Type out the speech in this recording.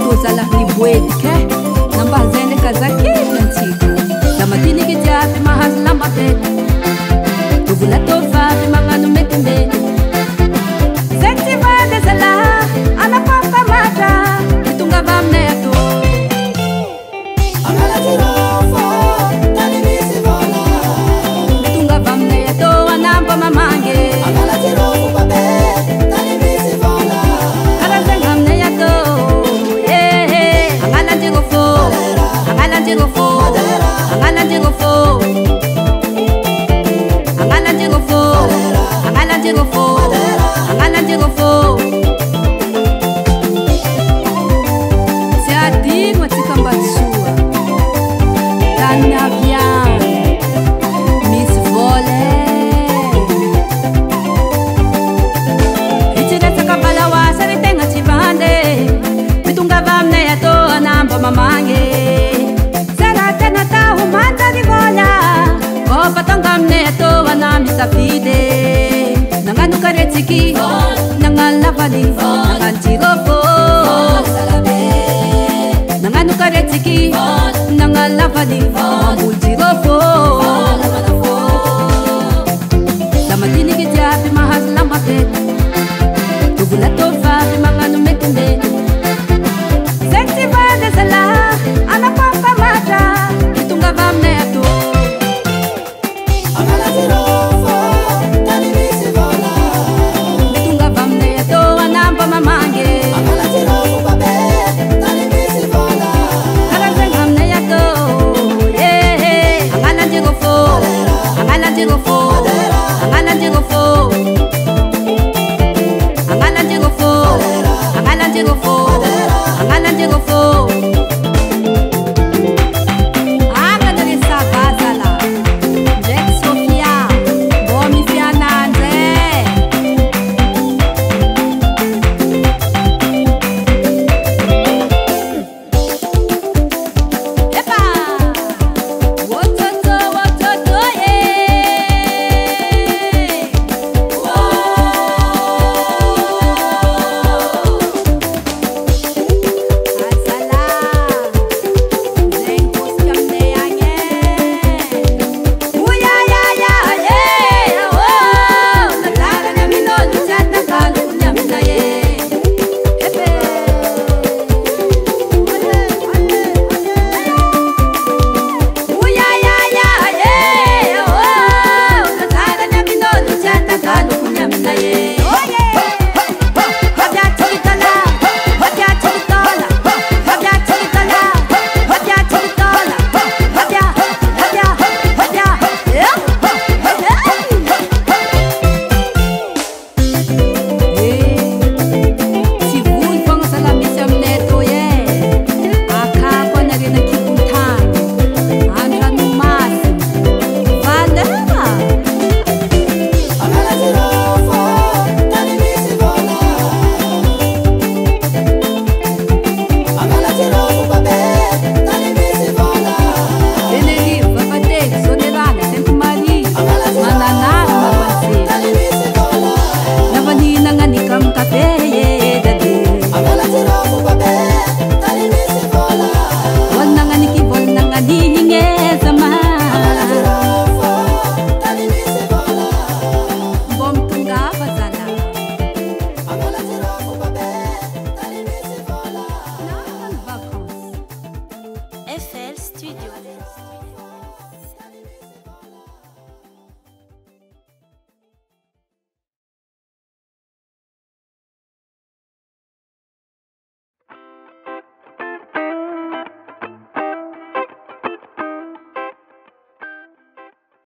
tozalah ny boedika namba zainy kazakely antsika da matiniky jiaby mahazo lamba bety tovola tovavy magnano metimety zay tsy vady zalahy anapapamatra tonga avy aminay ato tonga avy aminay ato anamba mamangy karazagna aminay ato agnalanjego fô agnalanjego fô agnalanjego fô agnalanjego fô agnalanjego fô agnalanjego fô tsy adigno atsika mba tsoa tany aviany misy vôle itsiretsaka balaoasa ry tegna tsy vande mitonga avy aminay atô anamba mamangy zara tena taho manjary vola kofa tonga aminay atô anamby safidy nagnano karetsiky nagnano lavaly nagnano jirofô nagnano karetsiky nagnano lavaly mamboly jirofô da matiniky jiaby mahazo lamba bety tovola tovavy magnano metimety zay tsy vady zalahy anapapamatra tonga avy aminay ato tonga avy aminay ato anamba mamangy karazagna aminay ato agnalanjego fô agnalanjego fô agnalanjego fô agnalanjego fô agnalanjego fô agnalanjego fô